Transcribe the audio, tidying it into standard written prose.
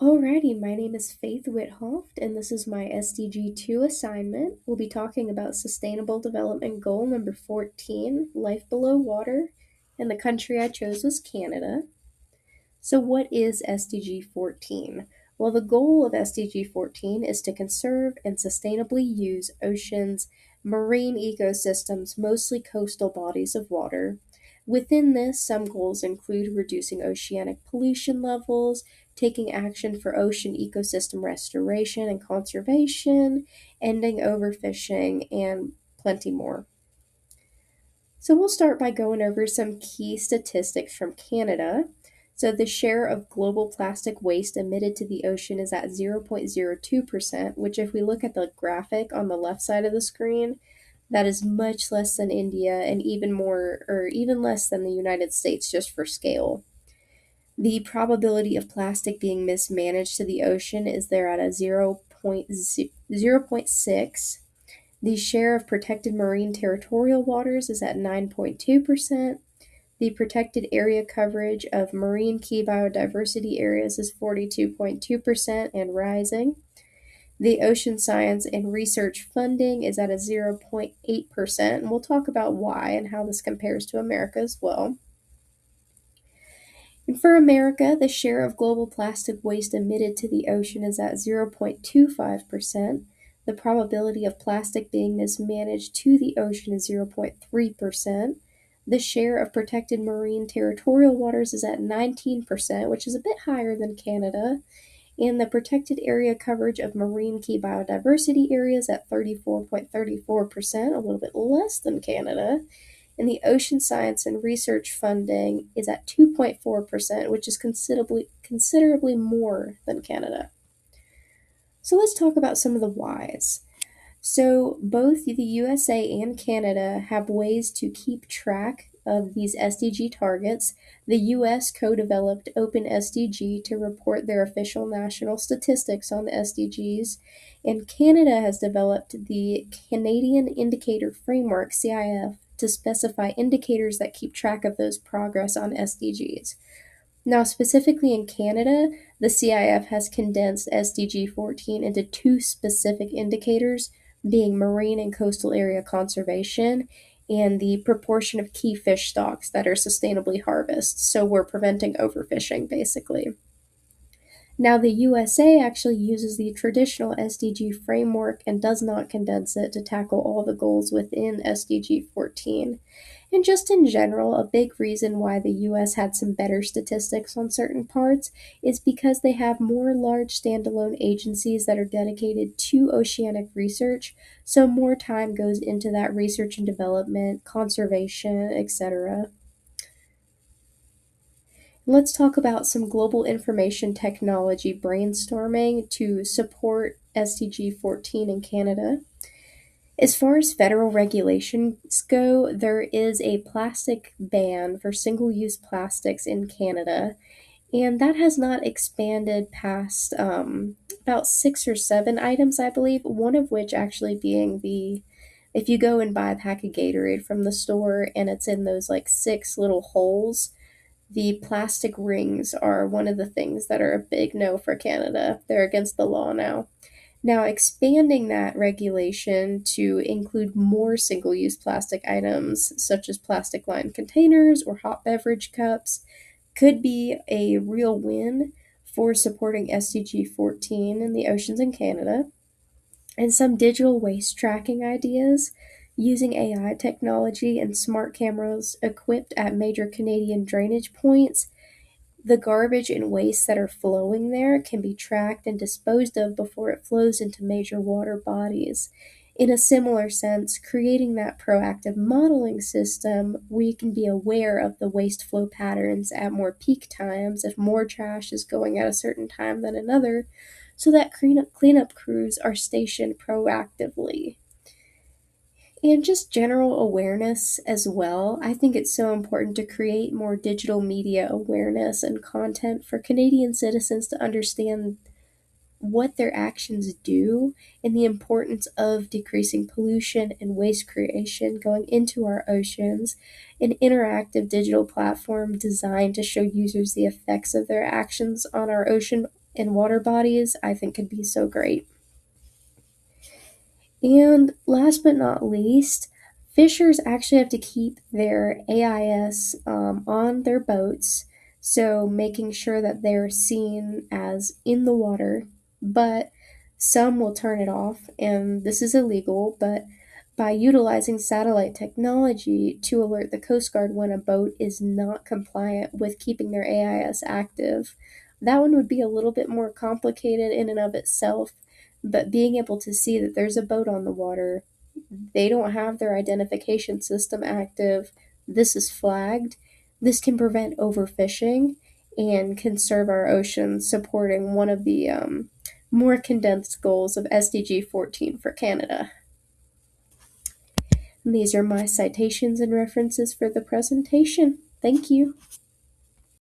Alrighty, my name is Faith Whithoft, and this is my SDG 2 assignment. We'll be talking about Sustainable Development Goal number 14, Life Below Water, and the country I chose was Canada. So, what is SDG 14? Well, the goal of SDG 14 is to conserve and sustainably use oceans, marine ecosystems, mostly coastal bodies of water. Within this, some goals include reducing oceanic pollution levels, taking action for ocean ecosystem restoration and conservation, ending overfishing, and plenty more. So we'll start by going over some key statistics from Canada. So the share of global plastic waste emitted to the ocean is at 0.02%, which if we look at the graphic on the left side of the screen, that is much less than India and even more or even less than the United States just for scale. The probability of plastic being mismanaged to the ocean is there at a 0.6. The share of protected marine territorial waters is at 9.2%. The protected area coverage of marine key biodiversity areas is 42.2% and rising. The ocean science and research funding is at a 0.8%, and we'll talk about why and how this compares to America as well. And for America, the share of global plastic waste emitted to the ocean is at 0.25%. The probability of plastic being mismanaged to the ocean is 0.3%. The share of protected marine territorial waters is at 19%, which is a bit higher than Canada. And the protected area coverage of marine key biodiversity areas at 34.34%, a little bit less than Canada. And the ocean science and research funding is at 2.4%, which is considerably more than Canada. So let's talk about some of the whys. So both the USA and Canada have ways to keep track of these SDG targets. The US co-developed Open SDG to report their official national statistics on the SDGs, and Canada has developed the Canadian Indicator Framework, CIF, to specify indicators that keep track of those progress on SDGs. Now, specifically in Canada, the CIF has condensed SDG 14 into two specific indicators, being marine and coastal area conservation and the proportion of key fish stocks that are sustainably harvested. So we're preventing overfishing, basically. Now, the USA actually uses the traditional SDG framework and does not condense it to tackle all the goals within SDG 14. And just in general, a big reason why the US had some better statistics on certain parts is because they have more large standalone agencies that are dedicated to oceanic research, so more time goes into that research and development, conservation, etc. Let's talk about some global information technology brainstorming to support SDG 14 in Canada. As far as federal regulations go, there is a plastic ban for single-use plastics in Canada, and that has not expanded past about 6 or 7 items, I believe, one of which actually being if you go and buy a pack of Gatorade from the store and it's in those like 6 little holes, the plastic rings are one of the things that are a big no for Canada. They're against the law now. Now, expanding that regulation to include more single use plastic items, such as plastic lined containers or hot beverage cups, could be a real win for supporting SDG 14 in the oceans in Canada. And some digital waste tracking ideas using AI technology and smart cameras equipped at major Canadian drainage points. The garbage and waste that are flowing there can be tracked and disposed of before it flows into major water bodies. In a similar sense, creating that proactive modeling system where you can be aware of the waste flow patterns at more peak times if more trash is going at a certain time than another, so that cleanup crews are stationed proactively. And just general awareness as well. I think it's so important to create more digital media awareness and content for Canadian citizens to understand what their actions do and the importance of decreasing pollution and waste creation going into our oceans. An interactive digital platform designed to show users the effects of their actions on our ocean in water bodies, I think could be so great. And last but not least, fishers actually have to keep their AIS on their boats, so making sure that they're seen as in the water, but some will turn it off, and this is illegal, but by utilizing satellite technology to alert the Coast Guard when a boat is not compliant with keeping their AIS active, that one would be a little bit more complicated in and of itself, but being able to see that there's a boat on the water, they don't have their identification system active, this is flagged, this can prevent overfishing and conserve our oceans, supporting one of the more condensed goals of SDG 14 for Canada. And these are my citations and references for the presentation. Thank you.